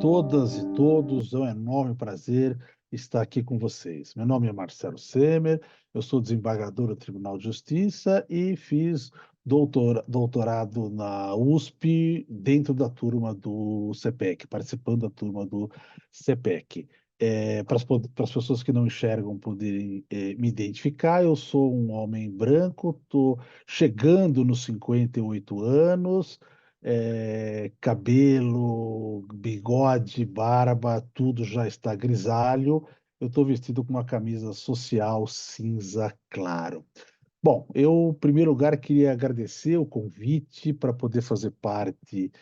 todas e todos, é um enorme prazer estar aqui com vocês. Meu nome é Marcelo Semer, eu sou desembargador do Tribunal de Justiça e fiz doutorado na USP dentro da turma do CPEC, participando da turma do CPEC. Para as pessoas que não enxergam poderem me identificar, eu sou um homem branco, estou chegando nos 58 anos, cabelo, bigode, barba, tudo já está grisalho. Eu estou vestido com uma camisa social cinza claro. Bom, eu, em primeiro lugar, queria agradecer o convite para poder fazer parte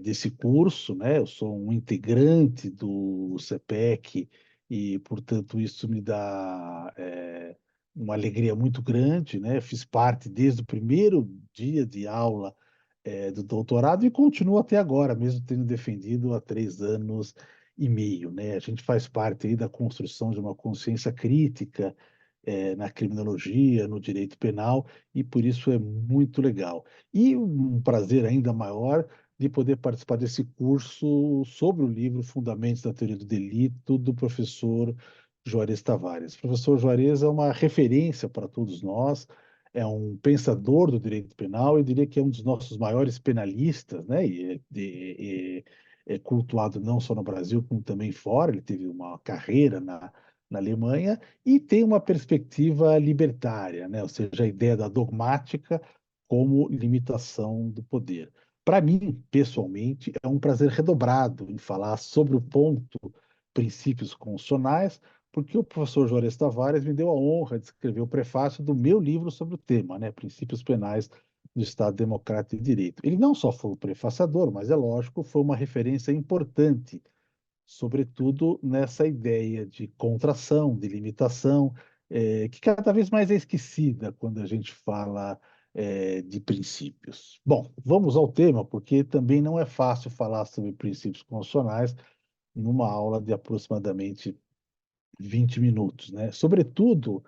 desse curso, né? Eu sou um integrante do CPEC e, portanto, isso me dá uma alegria muito grande, né? Fiz parte desde o primeiro dia de aula do doutorado e continuo até agora, mesmo tendo defendido há 3 anos e meio, né? A gente faz parte aí da construção de uma consciência crítica na criminologia, no direito penal, e por isso é muito legal. E um prazer ainda maior de poder participar desse curso sobre o livro Fundamentos da Teoria do Delito, do professor Juarez Tavares. O professor Juarez é uma referência para todos nós, é um pensador do direito penal, eu diria que é um dos nossos maiores penalistas, né? É cultuado não só no Brasil, como também fora. Ele teve uma carreira na Alemanha e tem uma perspectiva libertária, né? Ou seja, a ideia da dogmática como limitação do poder. Para mim, pessoalmente, é um prazer redobrado em falar sobre o ponto princípios constitucionais, porque o professor Juarez Tavares me deu a honra de escrever o prefácio do meu livro sobre o tema, né? Princípios Penais do Estado Democrático de Direito. Ele não só foi o prefaciador, mas é lógico, foi uma referência importante, sobretudo nessa ideia de contração, de limitação, que cada vez mais é esquecida quando a gente fala de princípios. Bom, vamos ao tema, porque também não é fácil falar sobre princípios constitucionais numa aula de aproximadamente 20 minutos, né? Sobretudo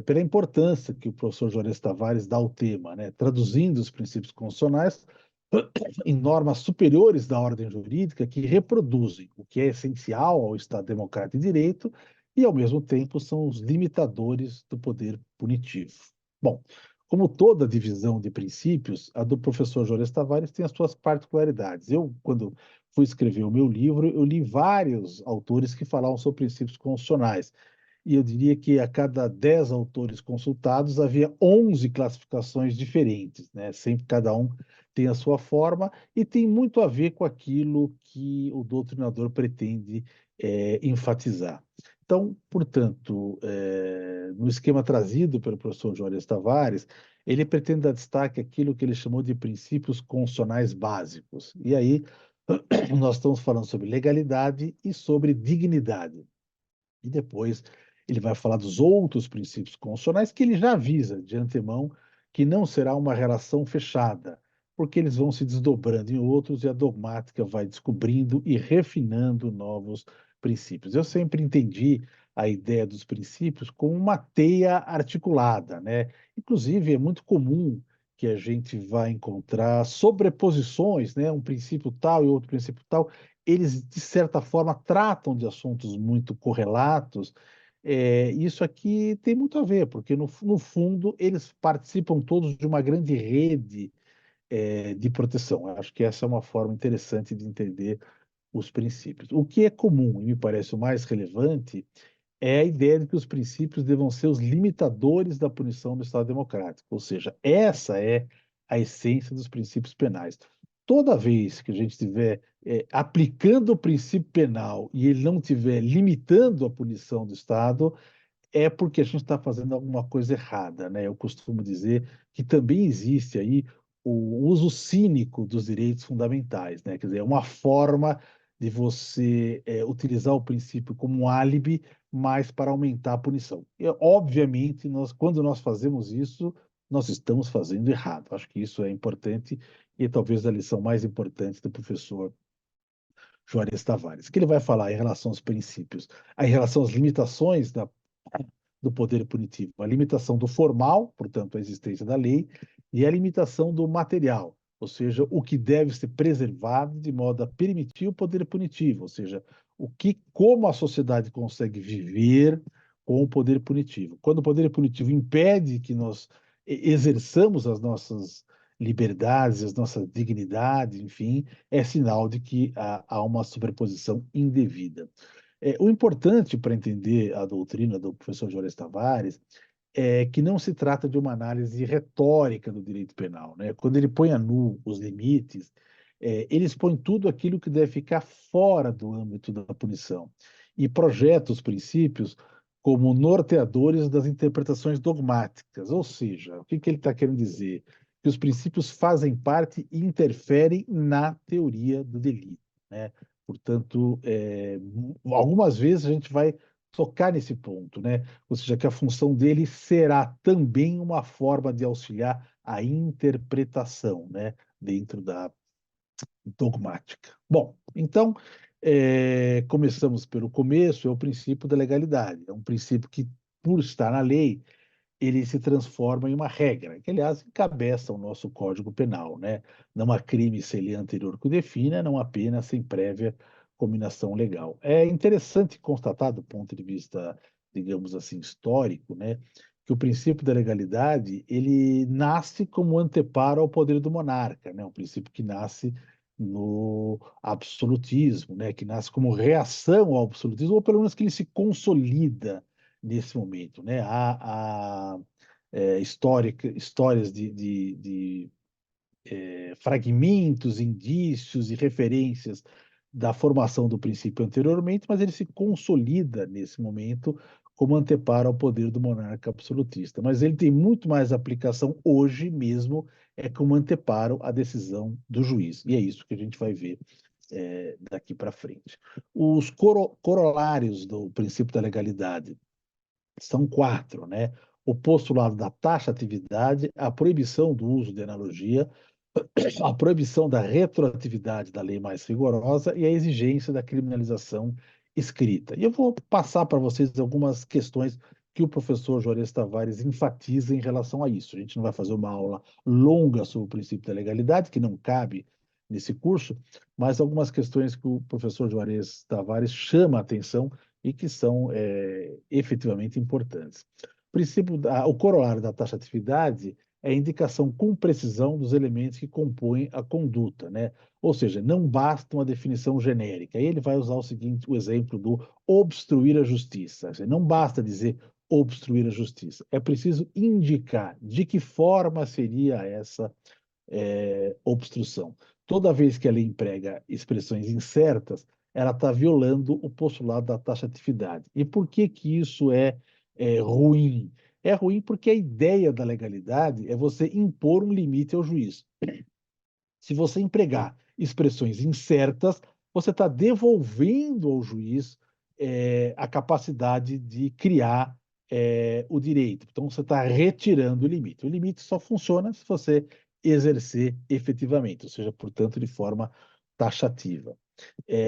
pela importância que o professor Juarez Tavares dá ao tema, né? Traduzindo os princípios constitucionais em normas superiores da ordem jurídica que reproduzem o que é essencial ao Estado Democrático de Direito e, ao mesmo tempo, são os limitadores do poder punitivo. Bom, como toda divisão de princípios, a do professor Juarez Tavares tem as suas particularidades. Eu, quando fui escrever o meu livro, eu li vários autores que falavam sobre princípios constitucionais. E eu diria que a cada 10 autores consultados havia 11 classificações diferentes, né? Sempre cada um tem a sua forma e tem muito a ver com aquilo que o doutrinador pretende enfatizar. Então, portanto, no esquema trazido pelo professor Juarez Tavares, ele pretende dar destaque àquilo que ele chamou de princípios constitucionais básicos. E aí, nós estamos falando sobre legalidade e sobre dignidade. E depois ele vai falar dos outros princípios constitucionais que ele já avisa de antemão que não será uma relação fechada, porque eles vão se desdobrando em outros e a dogmática vai descobrindo e refinando novos princípios. Eu sempre entendi a ideia dos princípios como uma teia articulada, né? Inclusive, é muito comum que a gente vai encontrar sobreposições, né? Um princípio tal e outro princípio tal, eles, de certa forma, tratam de assuntos muito correlatos. Isso aqui tem muito a ver, porque, no fundo, eles participam todos de uma grande rede, de proteção. Eu acho que essa é uma forma interessante de entender os princípios. O que é comum, e me parece o mais relevante, é a ideia de que os princípios devam ser os limitadores da punição no Estado democrático. Ou seja, essa é a essência dos princípios penais. Toda vez que a gente estiver aplicando o princípio penal e ele não estiver limitando a punição do Estado, é porque a gente está fazendo alguma coisa errada, né? Eu costumo dizer que também existe aí o uso cínico dos direitos fundamentais, né? Quer dizer, é uma forma de você utilizar o princípio como um álibi, mas para aumentar a punição. E, obviamente, quando nós fazemos isso, nós estamos fazendo errado. Acho que isso é importante e talvez a lição mais importante do professor Juarez Tavares, que ele vai falar em relação aos princípios, em relação às limitações do poder punitivo, a limitação do formal, portanto, a existência da lei, e a limitação do material, ou seja, o que deve ser preservado de modo a permitir o poder punitivo, ou seja, como a sociedade consegue viver com o poder punitivo. Quando o poder punitivo impede que nós exerçamos as nossas liberdades, as nossas dignidades, enfim, é sinal de que há uma superposição indevida. O importante para entender a doutrina do professor Juarez Tavares é que não se trata de uma análise retórica do direito penal, né? Quando ele põe a nu os limites, ele expõe tudo aquilo que deve ficar fora do âmbito da punição e projeta os princípios como norteadores das interpretações dogmáticas, ou seja, o que que ele está querendo dizer? Que os princípios fazem parte e interferem na teoria do delito, né? Portanto, algumas vezes a gente vai tocar nesse ponto, né? Ou seja, que a função dele será também uma forma de auxiliar a interpretação, né? Dentro da dogmática. Bom, então, começamos pelo começo, é o princípio da legalidade. É um princípio que, por estar na lei, ele se transforma em uma regra, que, aliás, encabeça o nosso Código Penal, né? Não há crime sem lei anterior que o defina, não há pena sem prévia combinação legal. É interessante constatar, do ponto de vista, digamos assim, histórico, né, que o princípio da legalidade, ele nasce como anteparo ao poder do monarca, né? Um princípio que nasce no absolutismo, né? Que nasce como reação ao absolutismo, ou pelo menos que ele se consolida nesse momento, né? Há histórias de fragmentos, indícios e referências da formação do princípio anteriormente, mas ele se consolida nesse momento como anteparo ao poder do monarca absolutista. Mas ele tem muito mais aplicação hoje mesmo, como anteparo à decisão do juiz. E é isso que a gente vai ver daqui para frente. Os corolários do princípio da legalidade são quatro, né? O postulado da taxatividade, a proibição do uso de analogia, a proibição da retroatividade da lei mais rigorosa e a exigência da criminalização escrita. E eu vou passar para vocês algumas questões que o professor Juarez Tavares enfatiza em relação a isso. A gente não vai fazer uma aula longa sobre o princípio da legalidade, que não cabe nesse curso, mas algumas questões que o professor Juarez Tavares chama a atenção e que são efetivamente importantes. O corolário da taxatividade é a indicação com precisão dos elementos que compõem a conduta, né? Ou seja, não basta uma definição genérica. Aí ele vai usar o exemplo do obstruir a justiça. Não basta dizer obstruir a justiça. É preciso indicar de que forma seria essa obstrução. Toda vez que ela emprega expressões incertas, ela está violando o postulado da taxatividade. E por que que isso é ruim? É ruim porque a ideia da legalidade é você impor um limite ao juiz. Se você empregar expressões incertas, você está devolvendo ao juiz a capacidade de criar o direito. Então, você está retirando o limite. O limite só funciona se você exercer efetivamente, ou seja, portanto, de forma taxativa.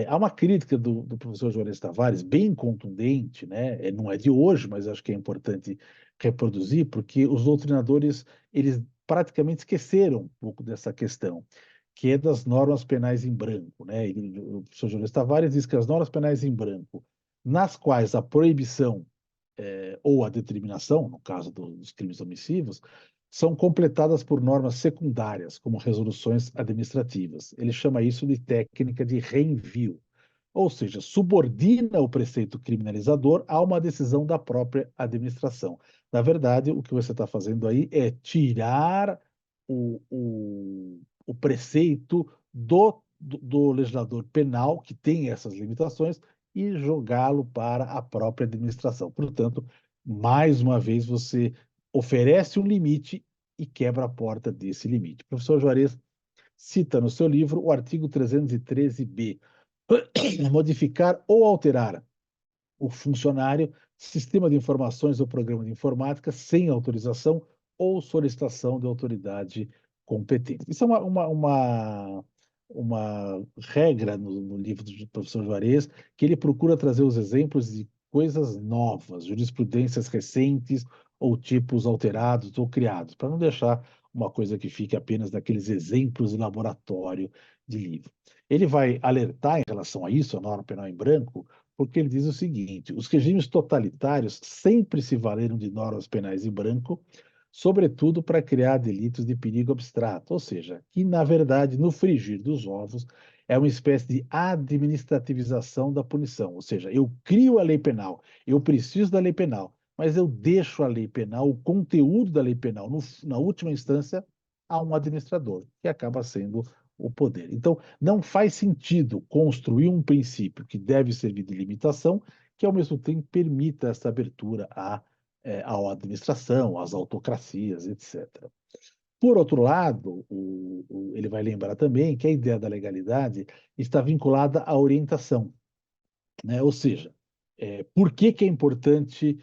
Há uma crítica do professor Juarez Tavares bem contundente, né? Não é de hoje, mas acho que é importante reproduzir, porque os doutrinadores eles praticamente esqueceram um pouco dessa questão, que é das normas penais em branco, né? O professor Juarez Tavares diz que as normas penais em branco, nas quais a proibição ou a determinação, no caso dos crimes omissivos, são completadas por normas secundárias, como resoluções administrativas. Ele chama isso de técnica de reenvio, ou seja, subordina o preceito criminalizador a uma decisão da própria administração. Na verdade, o que você está fazendo aí é tirar o preceito do legislador penal, que tem essas limitações, e jogá-lo para a própria administração. Portanto, mais uma vez, você oferece um limite e quebra a porta desse limite. O professor Juarez cita no seu livro o artigo 313b, modificar ou alterar o funcionário, sistema de informações ou programa de informática sem autorização ou solicitação de autoridade competente. Isso é uma regra no livro do professor Juarez, que ele procura trazer os exemplos de coisas novas, jurisprudências recentes ou tipos alterados ou criados, para não deixar uma coisa que fique apenas naqueles exemplos de laboratório de livro. Ele vai alertar em relação a isso, a norma penal em branco, porque ele diz o seguinte: os regimes totalitários sempre se valeram de normas penais em branco, sobretudo para criar delitos de perigo abstrato, ou seja, que, na verdade, no frigir dos ovos, é uma espécie de administrativização da punição, ou seja, eu crio a lei penal, eu preciso da lei penal, mas eu deixo a lei penal, o conteúdo da lei penal, na última instância, a um administrador, que acaba sendo o poder. Então, não faz sentido construir um princípio que deve servir de limitação, que ao mesmo tempo permita essa abertura à administração, às autocracias, etc. Por outro lado, ele vai lembrar também que a ideia da legalidade está vinculada à orientação, né? Ou seja, por que que é importante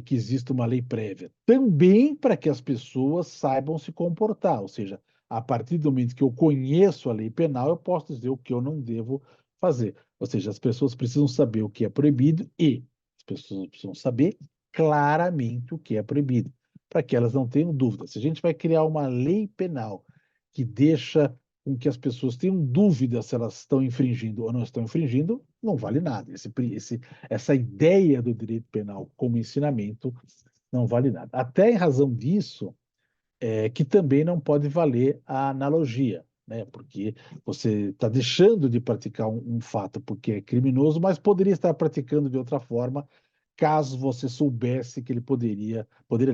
que exista uma lei prévia? Também para que as pessoas saibam se comportar, ou seja, a partir do momento que eu conheço a lei penal, eu posso dizer o que eu não devo fazer. Ou seja, as pessoas precisam saber o que é proibido e as pessoas precisam saber claramente o que é proibido, para que elas não tenham dúvida. Se a gente vai criar uma lei penal que deixa com que as pessoas tenham dúvida se elas estão infringindo ou não estão infringindo, não vale nada. Essa ideia do direito penal como ensinamento não vale nada. Até em razão disso, que também não pode valer a analogia, né? Porque você está deixando de praticar um fato porque é criminoso, mas poderia estar praticando de outra forma, caso você soubesse que ele poderia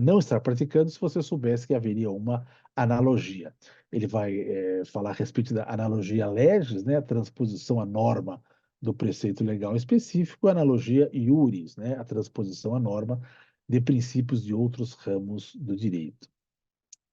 não estar praticando se você soubesse que haveria uma analogia. Ele vai falar a respeito da analogia legis, né? A transposição à norma do preceito legal específico, a analogia iuris, né? A transposição à norma de princípios de outros ramos do direito.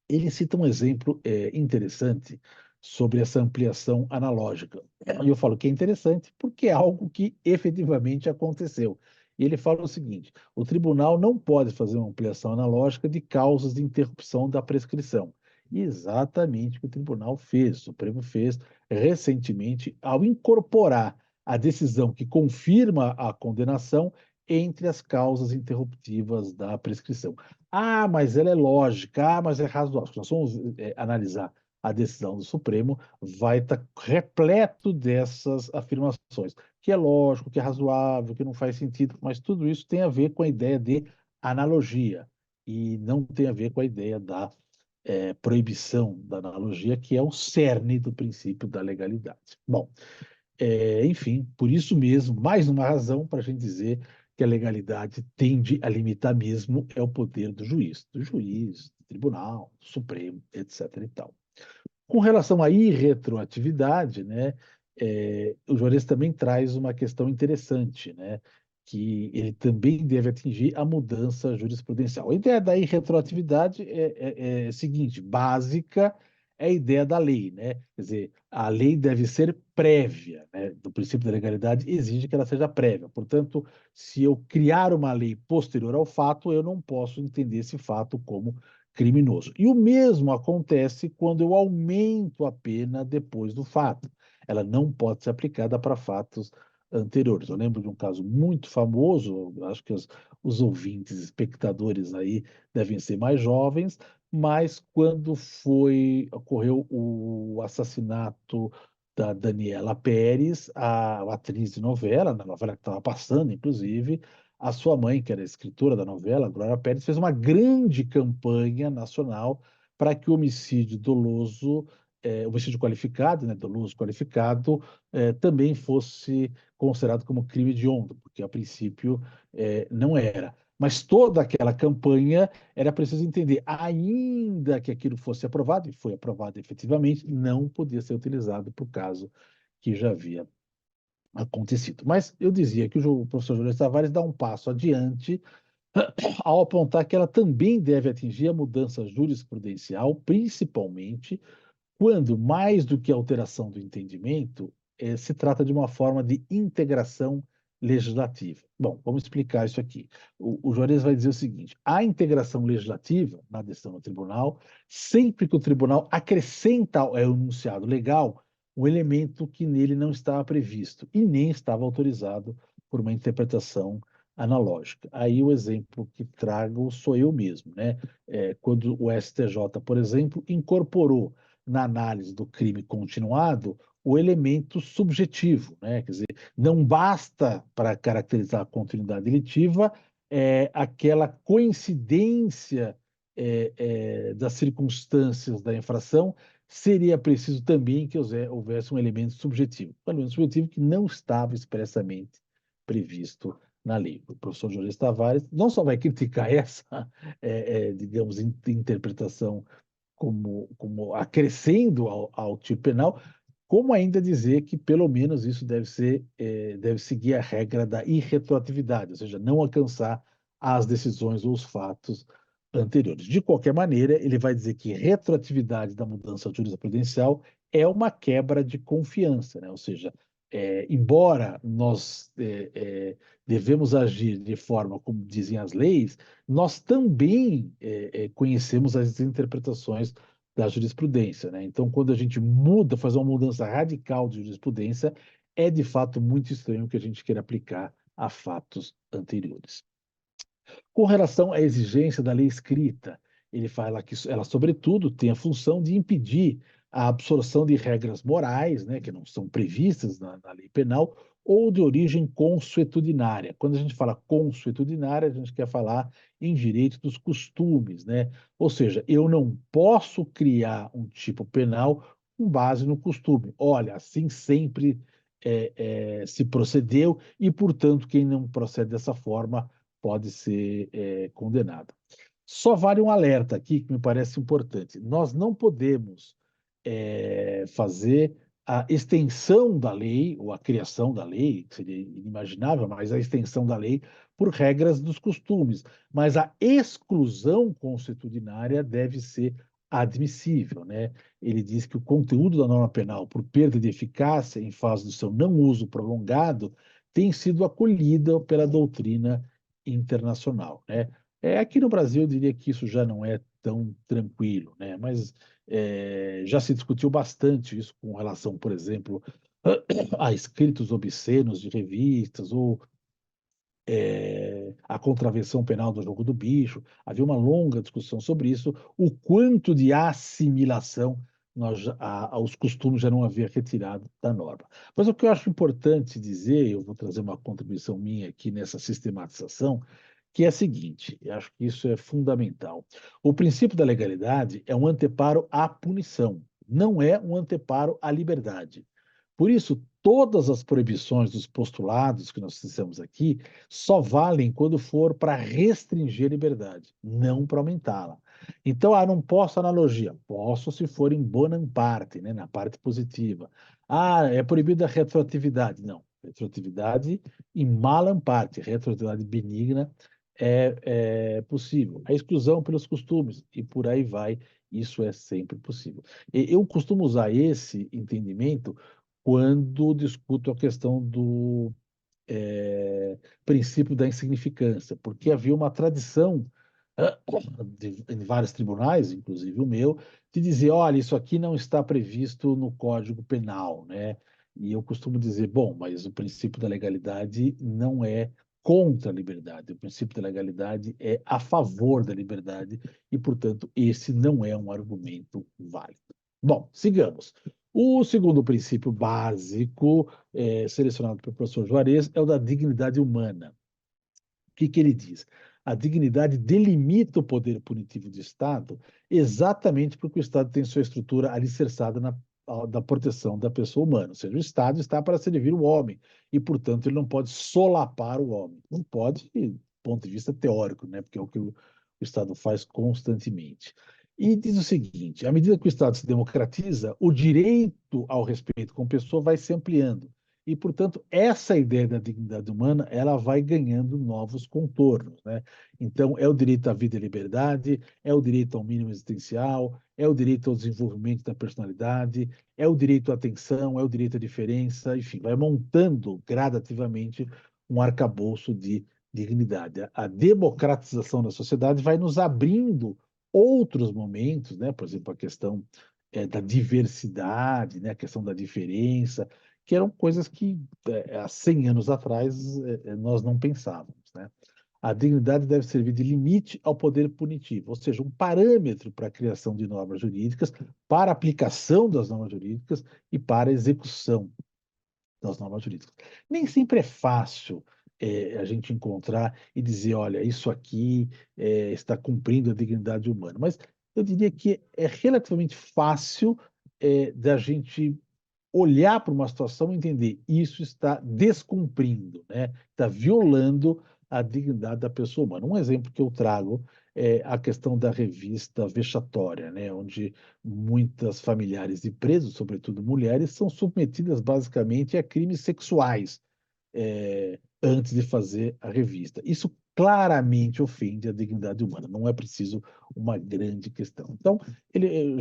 Ele cita um exemplo interessante sobre essa ampliação analógica. E eu falo que é interessante porque é algo que efetivamente aconteceu. E ele fala o seguinte: o tribunal não pode fazer uma ampliação analógica de causas de interrupção da prescrição. E exatamente o que o tribunal fez, o Supremo fez recentemente, ao incorporar a decisão que confirma a condenação entre as causas interruptivas da prescrição. Ah, mas ela é lógica, ah, mas é razoável. Nós vamos analisar a decisão do Supremo, vai estar repleto dessas afirmações, que é lógico, que é razoável, que não faz sentido, mas tudo isso tem a ver com a ideia de analogia e não tem a ver com a ideia da proibição da analogia, que é o cerne do princípio da legalidade. Bom, enfim, por isso mesmo, mais uma razão para a gente dizer que a legalidade tende a limitar mesmo o poder do juiz, do tribunal, do Supremo, etc. e tal. Com relação à irretroatividade, né, o Juarez também traz uma questão interessante, né, que ele também deve atingir a mudança jurisprudencial. A ideia da irretroatividade é a seguinte: básica é a ideia da lei, né? Quer dizer, a lei deve ser prévia, né? Do princípio da legalidade exige que ela seja prévia. Portanto, se eu criar uma lei posterior ao fato, eu não posso entender esse fato como criminoso. E o mesmo acontece quando eu aumento a pena depois do fato. Ela não pode ser aplicada para fatos anteriores. Eu lembro de um caso muito famoso, acho que os ouvintes, espectadores aí devem ser mais jovens, mas quando ocorreu o assassinato da Daniela Pérez, a atriz de novela, na novela que estava passando, inclusive, a sua mãe, que era escritora da novela, Glória Pérez, fez uma grande campanha nacional para que o homicídio doloso, homicídio qualificado, né, doloso qualificado, também fosse considerado como crime hediondo, porque a princípio não era. Mas toda aquela campanha era preciso entender, ainda que aquilo fosse aprovado, e foi aprovado efetivamente, não podia ser utilizado para o caso que já havia acontecido. Mas eu dizia que o professor Júlio Tavares dá um passo adiante ao apontar que ela também deve atingir a mudança jurisprudencial, principalmente quando, mais do que alteração do entendimento, se trata de uma forma de integração legislativa. Bom, vamos explicar isso aqui. O Juarez vai dizer o seguinte: a integração legislativa, na decisão do tribunal, sempre que o tribunal acrescenta ao enunciado legal um elemento que nele não estava previsto e nem estava autorizado por uma interpretação analógica. Aí o exemplo que trago sou eu mesmo, né? Quando o STJ, por exemplo, incorporou na análise do crime continuado o elemento subjetivo, né? Quer dizer, não basta para caracterizar a continuidade delitiva aquela coincidência das circunstâncias da infração, seria preciso também que houvesse um elemento subjetivo. Um elemento subjetivo que não estava expressamente previsto na lei. O professor Juarez Tavares não só vai criticar essa, digamos, interpretação como acrescendo ao tipo penal, como ainda dizer que pelo menos isso deve seguir a regra da irretroatividade, ou seja, não alcançar as decisões ou os fatos anteriores. De qualquer maneira, ele vai dizer que retroatividade da mudança jurisprudencial é uma quebra de confiança, né? Ou seja, embora nós devemos agir de forma como dizem as leis, nós também conhecemos as interpretações da jurisprudência, né? Então, quando a gente muda, faz uma mudança radical de jurisprudência, é de fato muito estranho que a gente queira aplicar a fatos anteriores. Com relação à exigência da lei escrita, ele fala que ela, sobretudo, tem a função de impedir a absorção de regras morais, né, que não são previstas na lei penal, ou de origem consuetudinária. Quando a gente fala consuetudinária, a gente quer falar em direito dos costumes, né? Ou seja, eu não posso criar um tipo penal com base no costume. Olha, assim sempre se procedeu e, portanto, quem não procede dessa forma pode ser condenado. Só vale um alerta aqui que me parece importante. Nós não podemos fazer a extensão da lei, ou a criação da lei, que seria inimaginável, mas a extensão da lei por regras dos costumes. Mas a exclusão consuetudinária deve ser admissível, né? Ele diz que o conteúdo da norma penal, por perda de eficácia em fase do seu não uso prolongado, tem sido acolhida pela doutrina internacional, né? Aqui no Brasil, eu diria que isso já não é tão tranquilo, né? Mas já se discutiu bastante isso com relação, por exemplo, a escritos obscenos de revistas ou a contravenção penal do jogo do bicho. Havia uma longa discussão sobre isso, o quanto de assimilação os costumes já não havia retirado da norma. Mas o que eu acho importante dizer, eu vou trazer uma contribuição minha aqui nessa sistematização, que é a seguinte, eu acho que isso é fundamental. O princípio da legalidade é um anteparo à punição, não é um anteparo à liberdade. Por isso, todas as proibições dos postulados que nós fizemos aqui só valem quando for para restringir a liberdade, não para aumentá-la. Então, não posso analogia. Posso se for em bonam parte, né, na parte positiva. É proibida a retroatividade. Não, retroatividade em malam parte, retroatividade benigna é possível. A exclusão pelos costumes, e por aí vai, isso é sempre possível. Eu costumo usar esse entendimento quando discuto a questão do princípio da insignificância, porque havia uma tradição em vários tribunais, inclusive o meu, de dizer, olha, isso aqui não está previsto no Código Penal, né? E eu costumo dizer, bom, mas o princípio da legalidade não é contra a liberdade, o princípio da legalidade é a favor da liberdade e, portanto, esse não é um argumento válido. Bom, sigamos. O segundo princípio básico, selecionado pelo professor Juarez, é o da dignidade humana. O que ele diz? A dignidade delimita o poder punitivo do Estado exatamente porque o Estado tem sua estrutura alicerçada da proteção da pessoa humana. Ou seja, o Estado está para servir o homem e, portanto, ele não pode solapar o homem. Não pode, do ponto de vista teórico, né? Porque é o que o Estado faz constantemente. E diz o seguinte: à medida que o Estado se democratiza, o direito ao respeito com a pessoa vai se ampliando. E, portanto, essa ideia da dignidade humana, ela vai ganhando novos contornos, né? Então, é o direito à vida e liberdade, é o direito ao mínimo existencial, é o direito ao desenvolvimento da personalidade, é o direito à atenção, é o direito à diferença, enfim, vai montando gradativamente um arcabouço de dignidade. A democratização da sociedade vai nos abrindo outros momentos, né? Por exemplo, a questão da diversidade, né? A questão da diferença, que eram coisas que há 100 anos atrás nós não pensávamos. né? A dignidade deve servir de limite ao poder punitivo, ou seja, um parâmetro para a criação de normas jurídicas, para a aplicação das normas jurídicas e para a execução das normas jurídicas. Nem sempre é fácil a gente encontrar e dizer, olha, isso aqui está cumprindo a dignidade humana, mas eu diria que é relativamente fácil da gente olhar para uma situação e entender, isso está descumprindo, né? Está violando a dignidade da pessoa humana. Um exemplo que eu trago é a questão da revista vexatória, né? Onde muitas familiares de presos, sobretudo mulheres, são submetidas basicamente a crimes sexuais antes de fazer a revista. Isso claramente ofende a dignidade humana, não é preciso uma grande questão. Então,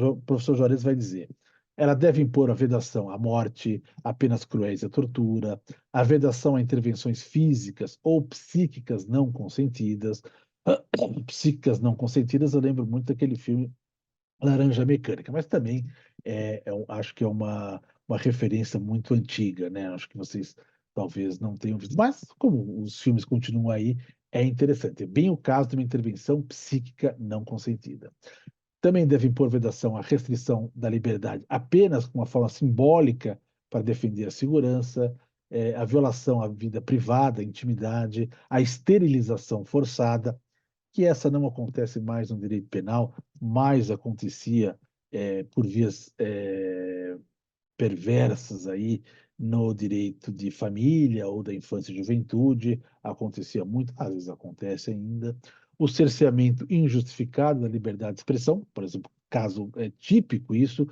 o professor Juarez vai dizer, ela deve impor a vedação à morte, a penas cruéis e à tortura, a vedação a intervenções físicas ou psíquicas não consentidas. Psíquicas não consentidas, eu lembro muito daquele filme Laranja Mecânica, mas também acho que é uma referência muito antiga, né? Acho que vocês talvez não tenham visto, mas como os filmes continuam aí, é interessante. É bem o caso de uma intervenção psíquica não consentida. Também deve impor vedação à restrição da liberdade apenas com uma forma simbólica para defender a segurança, a violação à vida privada, à intimidade, a esterilização forçada, que essa não acontece mais no direito penal, mais acontecia por vias perversas aí no direito de família ou da infância e juventude, acontecia muito, às vezes acontece ainda. O cerceamento injustificado da liberdade de expressão, por exemplo, caso típico isso,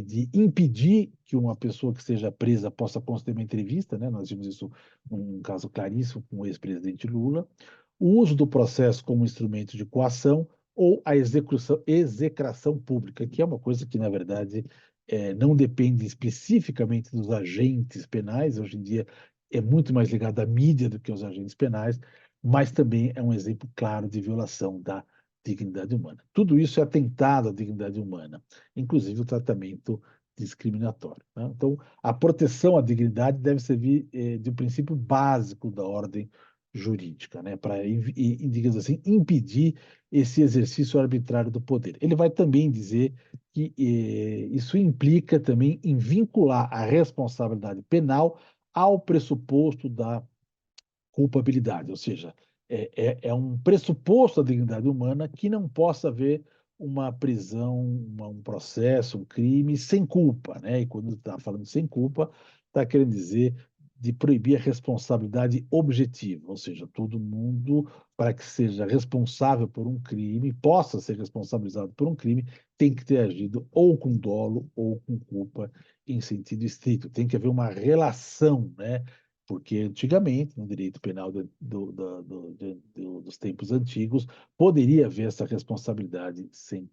de impedir que uma pessoa que seja presa possa conceder uma entrevista, né? Nós vimos isso num caso claríssimo com o ex-presidente Lula. O uso do processo como instrumento de coação ou a execração pública, que é uma coisa que, na verdade, não depende especificamente dos agentes penais, hoje em dia é muito mais ligado à mídia do que aos agentes penais, mas também é um exemplo claro de violação da dignidade humana. Tudo isso é atentado à dignidade humana, inclusive o tratamento discriminatório, né? Então, a proteção à dignidade deve servir de um princípio básico da ordem jurídica, né? Para, digamos assim, impedir esse exercício arbitrário do poder. Ele vai também dizer que isso implica também em vincular a responsabilidade penal ao pressuposto da culpabilidade, ou seja, é um pressuposto da dignidade humana que não possa haver uma prisão, um processo, um crime sem culpa, né? E quando está falando sem culpa, está querendo dizer de proibir a responsabilidade objetiva, ou seja, todo mundo, para que seja responsável por um crime, possa ser responsabilizado por um crime, tem que ter agido ou com dolo ou com culpa em sentido estrito. Tem que haver uma relação, né? Porque antigamente, no direito penal dos tempos antigos, poderia haver essa responsabilidade sem.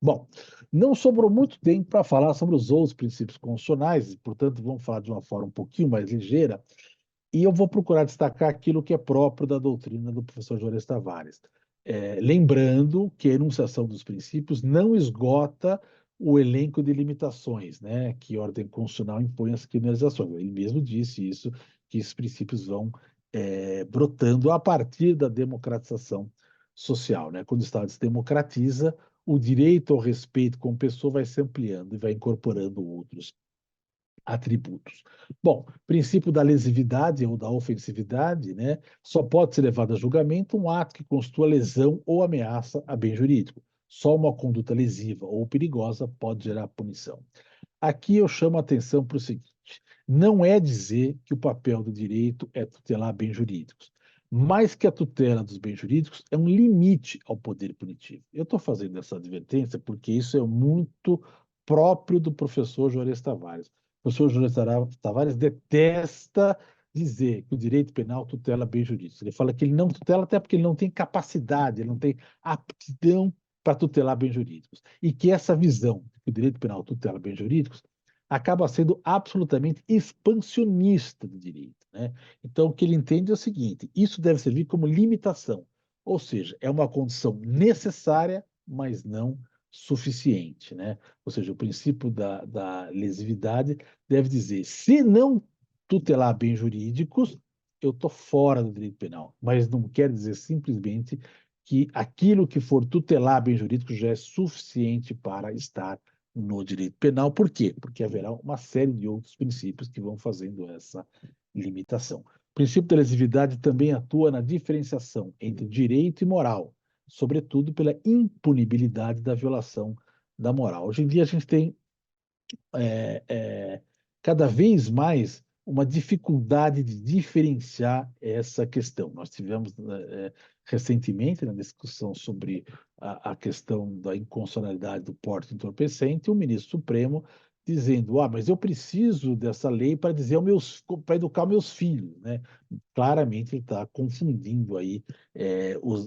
Bom, não sobrou muito tempo para falar sobre os outros princípios constitucionais, e, portanto, vamos falar de uma forma um pouquinho mais ligeira, e eu vou procurar destacar aquilo que é próprio da doutrina do professor Juarez Tavares. Lembrando que a enunciação dos princípios não esgota o elenco de limitações, né, que a ordem constitucional impõe às criminalizações. Ele mesmo disse isso, que esses princípios vão brotando a partir da democratização social, né? Quando o Estado se democratiza, o direito ao respeito como pessoa vai se ampliando e vai incorporando outros atributos. Bom, princípio da lesividade ou da ofensividade, né? Só pode ser levado a julgamento um ato que constitua lesão ou ameaça a bem jurídico. Só uma conduta lesiva ou perigosa pode gerar punição. Aqui eu chamo a atenção para o seguinte: não é dizer que o papel do direito é tutelar bens jurídicos, mas que a tutela dos bens jurídicos é um limite ao poder punitivo. Eu estou fazendo essa advertência porque isso é muito próprio do professor Juarez Tavares. O professor Juarez Tavares detesta dizer que o direito penal tutela bens jurídicos. Ele fala que ele não tutela até porque ele não tem capacidade, ele não tem aptidão para tutelar bens jurídicos. E que essa visão que o direito penal tutela bens jurídicos acaba sendo absolutamente expansionista do direito, né? Então, o que ele entende é o seguinte: isso deve servir como limitação, ou seja, é uma condição necessária, mas não suficiente, né? Ou seja, o princípio da lesividade deve dizer: se não tutelar bens jurídicos, eu estou fora do direito penal, mas não quer dizer simplesmente que aquilo que for tutelar bem jurídico já é suficiente para estar no direito penal. Por quê? Porque haverá uma série de outros princípios que vão fazendo essa limitação. O princípio da lesividade também atua na diferenciação entre direito e moral, sobretudo pela impunibilidade da violação da moral. Hoje em dia a gente tem é, é, cada vez mais uma dificuldade de diferenciar essa questão. Nós tivemos recentemente, na discussão sobre a questão da inconstitucionalidade do porte entorpecente, o ministro Supremo dizendo: mas eu preciso dessa lei para dizer para educar meus filhos, né? Claramente ele está confundindo aí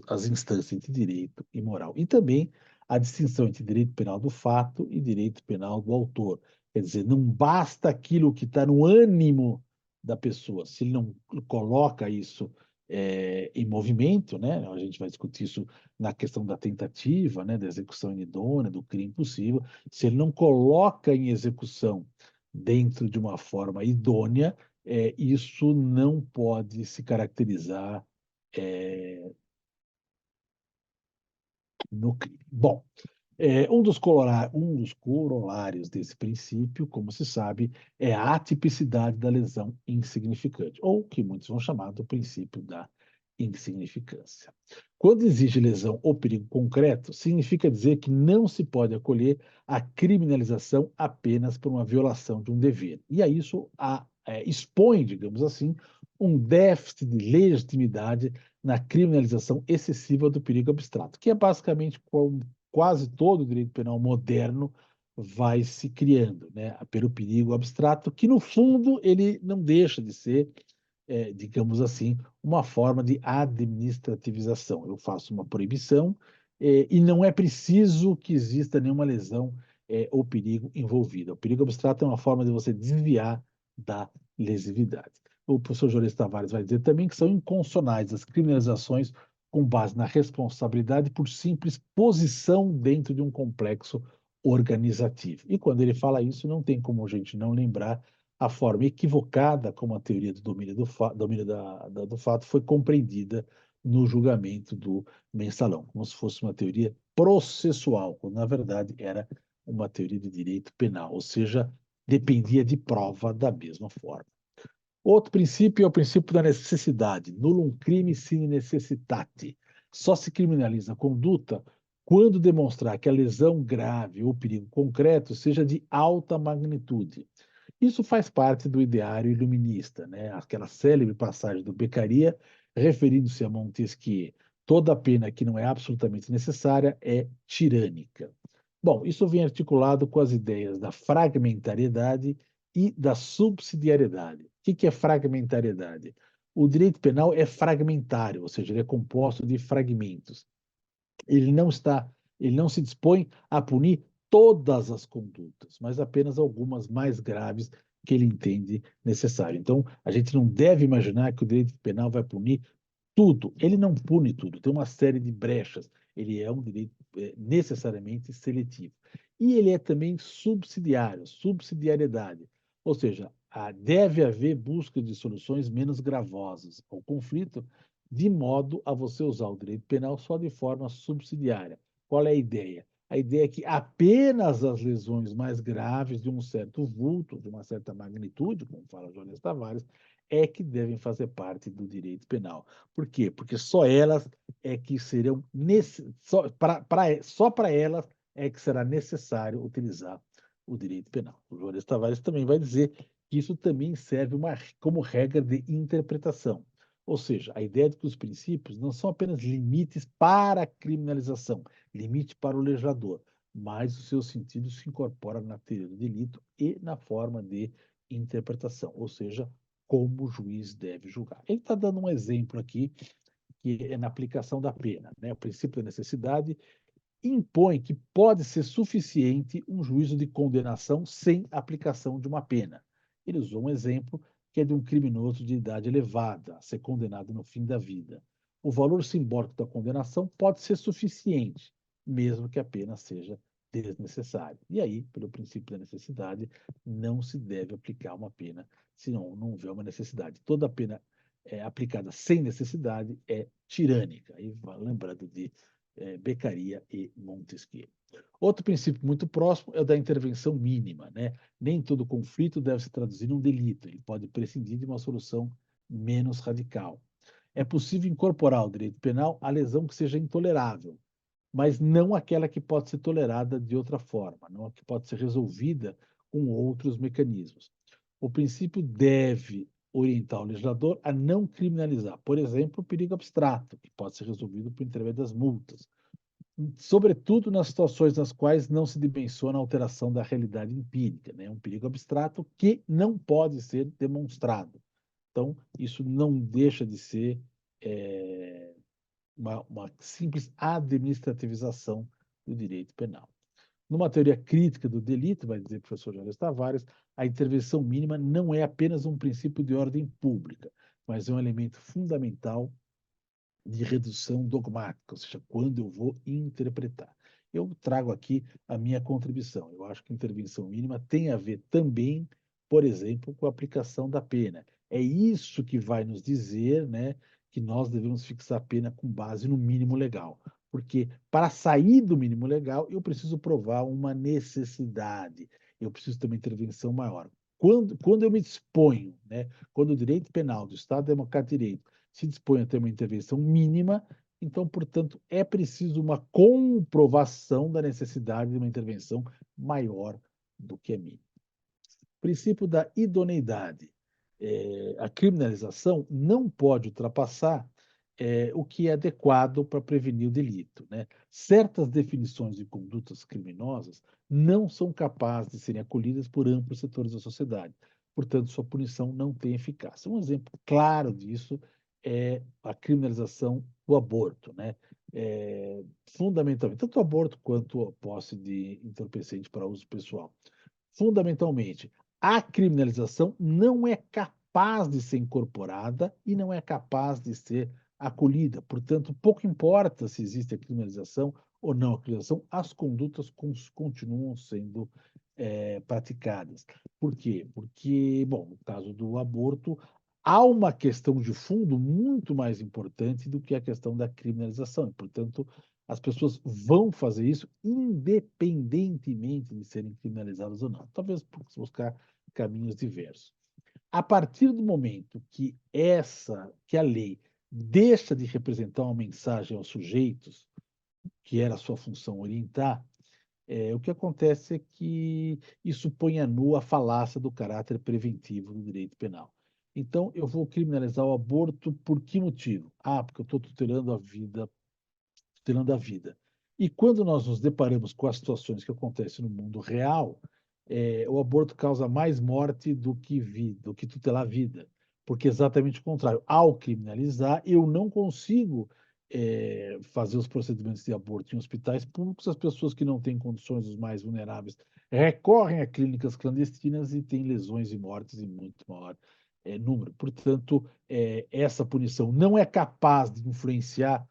as instâncias entre direito e moral. E também a distinção entre direito penal do fato e direito penal do autor. Quer dizer, não basta aquilo que está no ânimo da pessoa. Se ele não coloca isso em movimento, né? A gente vai discutir isso na questão da tentativa, né? Da execução inidônea, do crime possível. Se ele não coloca em execução dentro de uma forma idônea, isso não pode se caracterizar é, no crime. Bom, um dos corolários desse princípio, como se sabe, é a atipicidade da lesão insignificante, ou que muitos vão chamar do princípio da insignificância. Quando exige lesão ou perigo concreto, significa dizer que não se pode acolher a criminalização apenas por uma violação de um dever. E a isso expõe, digamos assim, um déficit de legitimidade na criminalização excessiva do perigo abstrato, que é basicamente quase todo o direito penal moderno vai se criando, né, pelo perigo abstrato, que no fundo ele não deixa de ser, digamos assim, uma forma de administrativização. Eu faço uma proibição, e não é preciso que exista nenhuma lesão, ou perigo envolvida. O perigo abstrato é uma forma de você desviar da lesividade. O professor Juarez Tavares vai dizer também que são inconstitucionais as criminalizações com base na responsabilidade por simples posição dentro de um complexo organizativo. E quando ele fala isso, não tem como a gente não lembrar a forma equivocada como a teoria do domínio do fato foi compreendida no julgamento do mensalão, como se fosse uma teoria processual, quando na verdade era uma teoria de direito penal, ou seja, dependia de prova da mesma forma. Outro princípio é o princípio da necessidade. Nullum crime sine necessitate. Só se criminaliza a conduta quando demonstrar que a lesão grave ou perigo concreto seja de alta magnitude. Isso faz parte do ideário iluminista, né? Aquela célebre passagem do Beccaria, referindo-se a Montesquieu: toda pena que não é absolutamente necessária é tirânica. Bom, isso vem articulado com as ideias da fragmentariedade e da subsidiariedade. O que é fragmentariedade? O direito penal é fragmentário, ou seja, ele é composto de fragmentos. Ele não está, ele não se dispõe a punir todas as condutas, mas apenas algumas mais graves que ele entende necessário. Então, a gente não deve imaginar que o direito penal vai punir tudo. Ele não pune tudo, tem uma série de brechas. Ele é um direito necessariamente seletivo. E ele é também subsidiário, subsidiariedade. Ou seja, deve haver busca de soluções menos gravosas ao conflito, de modo a você usar o direito penal só de forma subsidiária. Qual é a ideia? A ideia é que apenas as lesões mais graves de um certo vulto, de uma certa magnitude, como fala Jones Tavares, é que devem fazer parte do direito penal. Por quê? Porque só elas é que serão só para elas é que será necessário utilizar o direito penal. O Juarez Tavares também vai dizer que isso também serve como regra de interpretação. Ou seja, a ideia de que os princípios não são apenas limites para a criminalização, limite para o legislador, mas o seu sentido se incorpora na teoria do delito e na forma de interpretação, ou seja, como o juiz deve julgar. Ele está dando um exemplo aqui, que é na aplicação da pena, né? O princípio da necessidade impõe que pode ser suficiente um juízo de condenação sem aplicação de uma pena. Ele usou um exemplo que é de um criminoso de idade elevada, a ser condenado no fim da vida. O valor simbólico da condenação pode ser suficiente, mesmo que a pena seja desnecessária. E aí, pelo princípio da necessidade, não se deve aplicar uma pena se não houver uma necessidade. Toda pena aplicada sem necessidade é tirânica. Aí, lembrando de Beccaria e Montesquieu. Outro princípio muito próximo é o da intervenção mínima, né? Nem todo conflito deve se traduzir num delito, ele pode prescindir de uma solução menos radical. É possível incorporar ao direito penal a lesão que seja intolerável, mas não aquela que pode ser tolerada de outra forma, não a que pode ser resolvida com outros mecanismos. O princípio deve orientar o legislador a não criminalizar, por exemplo, o perigo abstrato, que pode ser resolvido por intermédio das multas, sobretudo nas situações nas quais não se dimensiona a alteração da realidade empírica, né? Um perigo abstrato que não pode ser demonstrado. Então, isso não deixa de ser uma simples administrativização do direito penal. Numa teoria crítica do delito, vai dizer o professor Jorge Tavares, a intervenção mínima não é apenas um princípio de ordem pública, mas é um elemento fundamental de redução dogmática, ou seja, quando eu vou interpretar. Eu trago aqui a minha contribuição. Eu acho que a intervenção mínima tem a ver também, por exemplo, com a aplicação da pena. É isso que vai nos dizer, né, que nós devemos fixar a pena com base no mínimo legal. Porque para sair do mínimo legal, eu preciso provar uma necessidade, eu preciso ter uma intervenção maior. Quando eu me disponho, né, quando o direito penal do Estado Democrático de Direito se dispõe a ter uma intervenção mínima, então, portanto, é preciso uma comprovação da necessidade de uma intervenção maior do que a mínima. Princípio da idoneidade. A criminalização não pode ultrapassar o que é adequado para prevenir o delito, né? Certas definições de condutas criminosas não são capazes de serem acolhidas por amplos setores da sociedade. Portanto, sua punição não tem eficácia. Um exemplo claro disso é a criminalização do aborto, né? Fundamentalmente, tanto o aborto quanto a posse de entorpecente para uso pessoal. Fundamentalmente, a criminalização não é capaz de ser incorporada e não é capaz de ser acolhida. Portanto, pouco importa se existe a criminalização ou não a criminalização, as condutas continuam sendo praticadas. Por quê? Porque, bom, no caso do aborto, há uma questão de fundo muito mais importante do que a questão da criminalização. Portanto, as pessoas vão fazer isso independentemente de serem criminalizadas ou não. Talvez buscar caminhos diversos. A partir do momento que a lei deixa de representar uma mensagem aos sujeitos, que era a sua função orientar, o que acontece é que isso põe a nu a falácia do caráter preventivo do direito penal. Então, eu vou criminalizar o aborto por que motivo? Ah, porque eu estou tutelando a vida. E quando nós nos deparamos com as situações que acontecem no mundo real, o aborto causa mais morte do que tutelar a vida. Porque é exatamente o contrário. Ao criminalizar, eu não consigo fazer os procedimentos de aborto em hospitais públicos, as pessoas que não têm condições, os mais vulneráveis, recorrem a clínicas clandestinas e têm lesões e mortes em muito maior número. Portanto, essa punição não é capaz de influenciar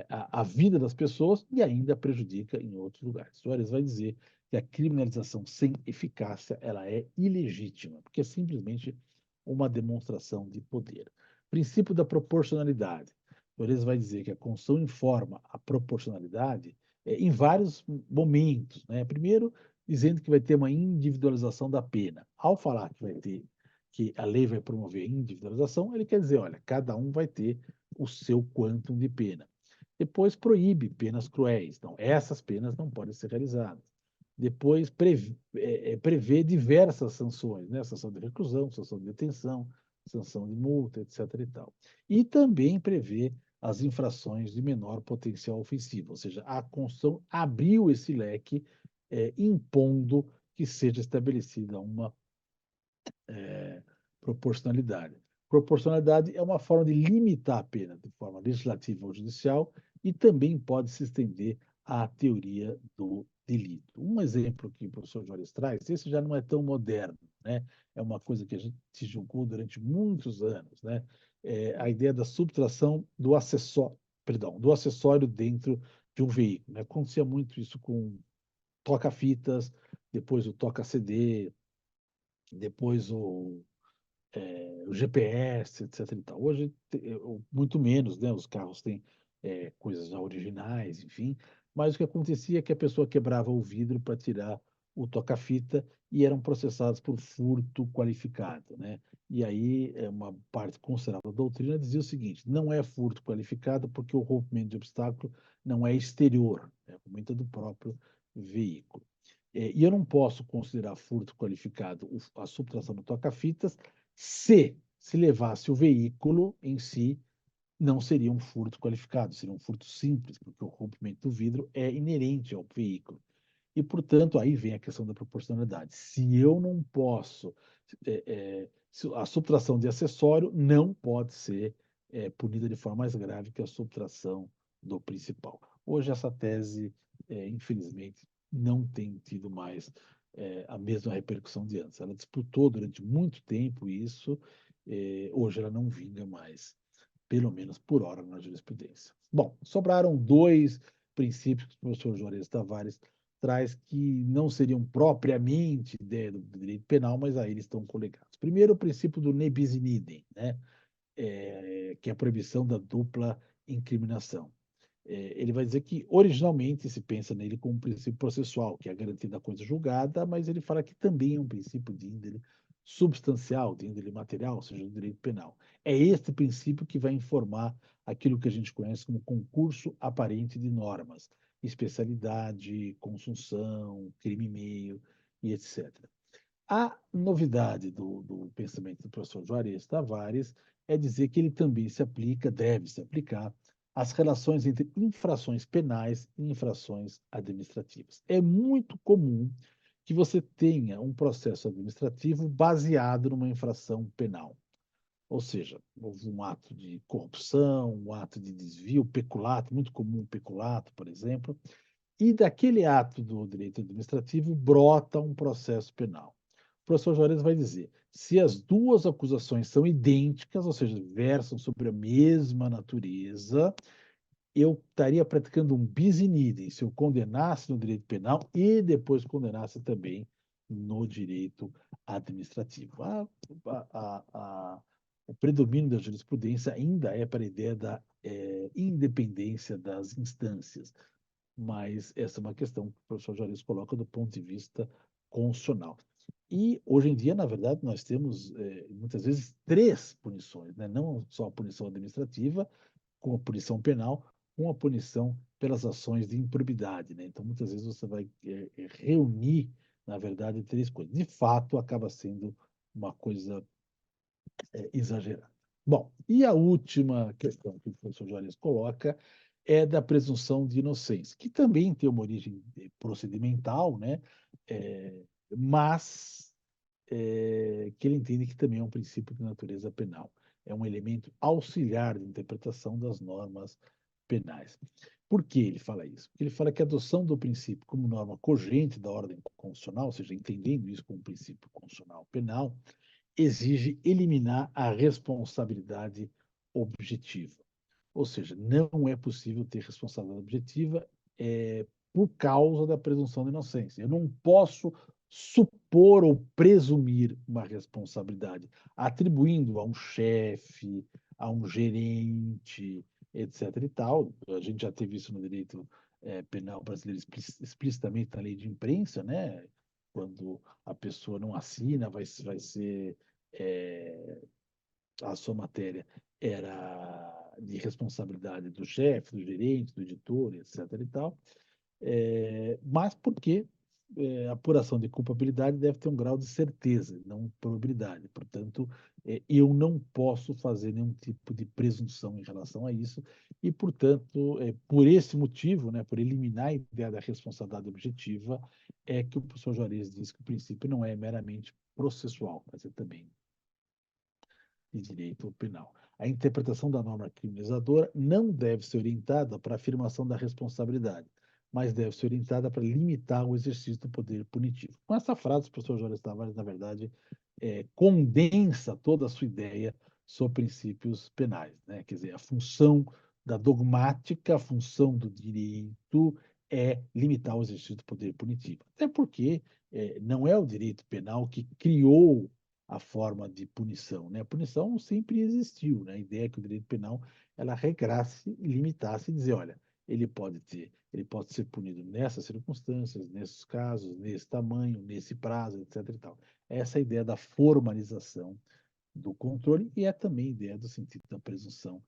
a vida das pessoas e ainda prejudica em outros lugares. Soares vai dizer que a criminalização sem eficácia ela é ilegítima, porque é simplesmente uma demonstração de poder. Princípio da proporcionalidade. Soares vai dizer que a Constituição informa a proporcionalidade em vários momentos, né? Primeiro, dizendo que vai ter uma individualização da pena. Ao falar que a lei vai promover a individualização, ele quer dizer, olha, cada um vai ter o seu quantum de pena. Depois proíbe penas cruéis. Então, essas penas não podem ser realizadas. Depois prevê diversas sanções, né? Sanção de reclusão, sanção de detenção, sanção de multa, etc. e tal. E também prevê as infrações de menor potencial ofensivo, ou seja, a Constituição abriu esse leque, impondo que seja estabelecida uma proporcionalidade. Proporcionalidade é uma forma de limitar a pena de forma legislativa ou judicial e também pode se estender à teoria do delito. Um exemplo que o professor Juarez traz, esse já não é tão moderno, né? É uma coisa que a gente se julgou durante muitos anos, né? A ideia da subtração do acessório, perdão, do acessório dentro de um veículo, né? Acontecia muito isso com toca-fitas, depois o toca-CD, depois o GPS, etc. e tal. Hoje, muito menos, né? Os carros têm coisas já originais, enfim. Mas o que acontecia é que a pessoa quebrava o vidro para tirar o toca-fita e eram processados por furto qualificado, né? E aí, uma parte considerável da doutrina dizia o seguinte: não é furto qualificado porque o rompimento de obstáculo não é exterior, é aumenta do próprio veículo. E eu não posso considerar furto qualificado a subtração do toca-fitas se levasse o veículo em si, não seria um furto qualificado, seria um furto simples, porque o rompimento do vidro é inerente ao veículo. E, portanto, aí vem a questão da proporcionalidade. Se eu não posso, a subtração de acessório não pode ser punida de forma mais grave que a subtração do principal. Hoje, essa tese, infelizmente, não tem tido mais a mesma repercussão de antes. Ela disputou durante muito tempo isso, hoje ela não vinga mais, pelo menos por hora, na jurisprudência. Bom, sobraram dois princípios que o professor Juarez Tavares traz que não seriam propriamente ideia do direito penal, mas aí eles estão coligados. Primeiro, o princípio do ne bis in idem, né? Que é a proibição da dupla incriminação. Ele vai dizer que originalmente se pensa nele como um princípio processual, que é a garantia da coisa julgada, mas ele fala que também é um princípio de índole substancial, de índole material, ou seja, do direito penal. É este princípio que vai informar aquilo que a gente conhece como concurso aparente de normas, especialidade, consunção, crime meio e etc. A novidade do pensamento do professor Juarez Tavares é dizer que ele também se aplica, deve se aplicar, às relações entre infrações penais e infrações administrativas. É muito comum que você tenha um processo administrativo baseado numa infração penal. Ou seja, houve um ato de corrupção, um ato de desvio, peculato, muito comum peculato, por exemplo, e daquele ato do direito administrativo brota um processo penal. O professor Juarez vai dizer: se as duas acusações são idênticas, ou seja, versam sobre a mesma natureza, eu estaria praticando um bis in idem se eu condenasse no direito penal e depois condenasse também no direito administrativo. O predomínio da jurisprudência ainda é para a ideia da independência das instâncias, mas essa é uma questão que o professor Juarez coloca do ponto de vista constitucional. E, hoje em dia, na verdade, nós temos, muitas vezes, três punições, né? Não só a punição administrativa, com a punição penal, com a punição pelas ações de improbidade, né? Então, muitas vezes, você vai reunir, na verdade, três coisas. De fato, acaba sendo uma coisa exagerada. Bom, e a última questão que o professor Juarez coloca é da presunção de inocência, que também tem uma origem procedimental, né? É, mas que ele entende que também é um princípio de natureza penal. É um elemento auxiliar de interpretação das normas penais. Por que ele fala isso? Porque ele fala que a adoção do princípio como norma cogente da ordem constitucional, ou seja, entendendo isso como princípio constitucional penal, exige eliminar a responsabilidade objetiva. Ou seja, não é possível ter responsabilidade objetiva por causa da presunção de inocência. Eu não posso supor ou presumir uma responsabilidade, atribuindo a um chefe, a um gerente, etc. e tal. A gente já teve isso no direito penal brasileiro explicitamente na lei de imprensa, né? Quando a pessoa não assina, vai ser a sua matéria era de responsabilidade do chefe, do gerente, do editor, etc. e tal, mas porque a apuração de culpabilidade deve ter um grau de certeza, não probabilidade. Portanto, eu não posso fazer nenhum tipo de presunção em relação a isso e, portanto, por esse motivo, né, por eliminar a ideia da responsabilidade objetiva, é que o professor Juarez diz que o princípio não é meramente processual, mas é também de direito penal. A interpretação da norma criminalizadora não deve ser orientada para a afirmação da responsabilidade, mas deve ser orientada para limitar o exercício do poder punitivo. Com essa frase, o professor Jorge Tavares, na verdade, condensa toda a sua ideia sobre princípios penais, né? Quer dizer, a função da dogmática, a função do direito é limitar o exercício do poder punitivo. Até porque não é o direito penal que criou a forma de punição, né? A punição sempre existiu, né? A ideia é que o direito penal ela regrasse e limitasse e dizer, olha, ele pode ser punido nessas circunstâncias, nesses casos, nesse tamanho, nesse prazo, etc. e tal. Essa é a ideia da formalização do controle e é também a ideia do sentido da presunção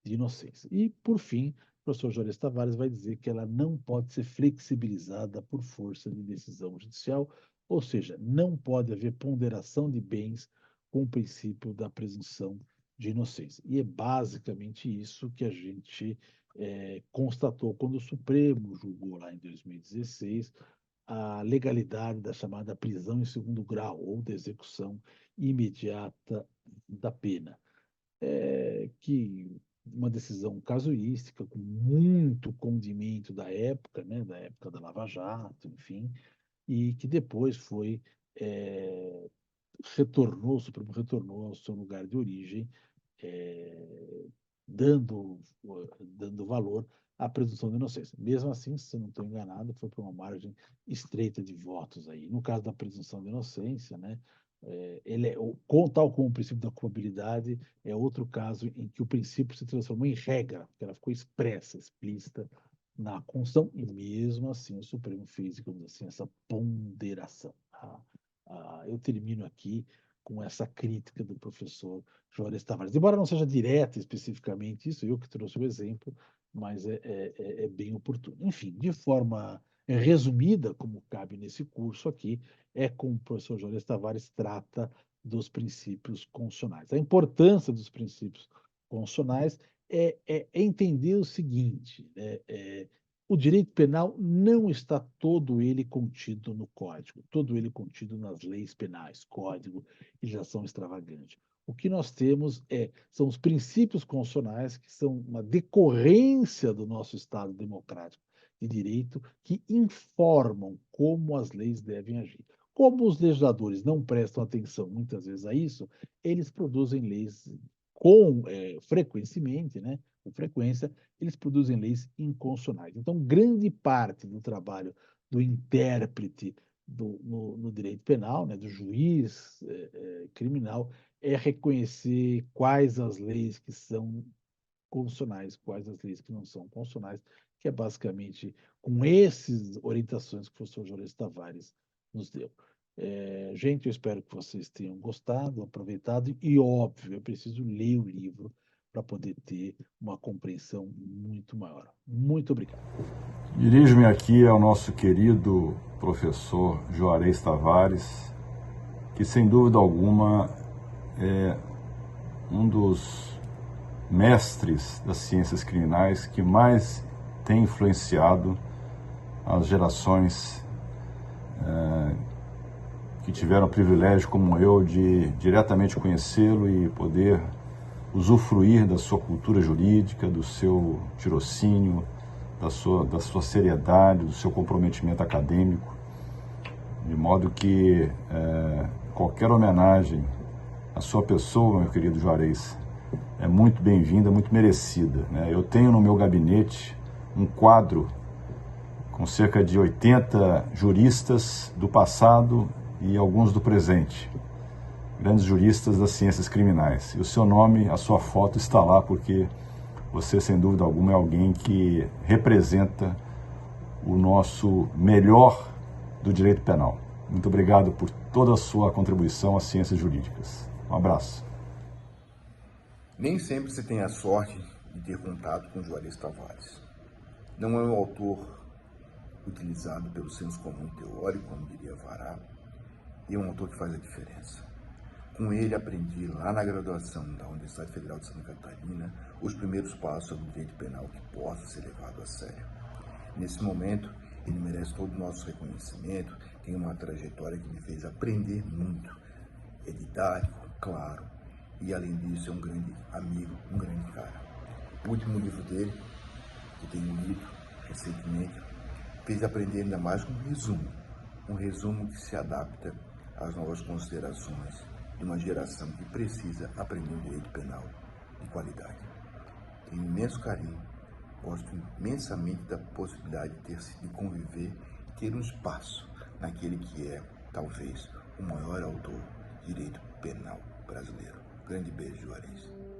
de inocência. E, por fim, o professor Juarez Tavares vai dizer que ela não pode ser flexibilizada por força de decisão judicial, ou seja, não pode haver ponderação de bens com o princípio da presunção de inocência. E é basicamente isso que a gente constatou quando o Supremo julgou lá em 2016 a legalidade da chamada prisão em segundo grau ou da execução imediata da pena, que uma decisão casuística com muito condimento da época, né, da época da Lava Jato, enfim, e que depois foi é, retornou, o Supremo retornou ao seu lugar de origem, é, dando, dando valor à presunção de inocência. Mesmo assim, se eu não estou enganado, foi por uma margem estreita de votos aí. No caso da presunção de inocência, né, ele é, tal como o princípio da culpabilidade, é outro caso em que o princípio se transformou em regra, porque ela ficou expressa, explícita na Constituição, e mesmo assim o Supremo fez, digamos assim, essa ponderação. Eu termino aqui com essa crítica do professor Juarez Tavares. Embora não seja direta especificamente isso, eu que trouxe o exemplo, mas é bem oportuno. Enfim, de forma resumida, como cabe nesse curso aqui, é como o professor Juarez Tavares trata dos princípios constitucionais. A importância dos princípios constitucionais é entender o seguinte, o direito penal não está todo ele contido no Código, todo ele contido nas leis penais, Código e legislação extravagante. O que nós temos são os princípios constitucionais, que são uma decorrência do nosso Estado democrático de direito, que informam como as leis devem agir. Como os legisladores não prestam atenção muitas vezes a isso, eles produzem leis frequentemente, né, com frequência, eles produzem leis inconstitucionais. Então, grande parte do trabalho do intérprete no direito penal, né, do juiz criminal, é reconhecer quais as leis que são constitucionais, quais as leis que não são constitucionais, que é basicamente com essas orientações que o professor Juarez Tavares nos deu. Gente, eu espero que vocês tenham gostado, aproveitado, e óbvio, eu preciso ler o livro para poder ter uma compreensão muito maior. Muito obrigado. Dirijo-me aqui ao nosso querido professor Juarez Tavares, que sem dúvida alguma é um dos mestres das ciências criminais que mais tem influenciado as gerações que tiveram o privilégio, como eu, de diretamente conhecê-lo e poder usufruir da sua cultura jurídica, do seu tirocínio, da sua seriedade, do seu comprometimento acadêmico, de modo que qualquer homenagem à sua pessoa, meu querido Juarez, é muito bem-vinda, muito merecida, né? Eu tenho no meu gabinete um quadro com cerca de 80 juristas do passado e alguns do presente, grandes juristas das ciências criminais. E o seu nome, a sua foto está lá porque você, sem dúvida alguma, é alguém que representa o nosso melhor do direito penal. Muito obrigado por toda a sua contribuição às ciências jurídicas. Um abraço. Nem sempre se tem a sorte de ter contato com Juarez Tavares. Não é um autor utilizado pelo senso comum teórico, como diria Vará, e é um autor que faz a diferença. Com ele aprendi lá na graduação da Universidade Federal de Santa Catarina os primeiros passos sobre o direito penal que possa ser levado a sério. Nesse momento, ele merece todo o nosso reconhecimento, tem uma trajetória que me fez aprender muito. É didático, claro, e além disso é um grande amigo, um grande cara. O último livro dele, que tenho lido recentemente, fez aprender ainda mais um resumo que se adapta às novas considerações de uma geração que precisa aprender o direito penal de qualidade. Tenho imenso carinho, gosto imensamente da possibilidade de conviver e ter um espaço naquele que é, talvez, o maior autor direito penal brasileiro. Grande beijo, Juarez.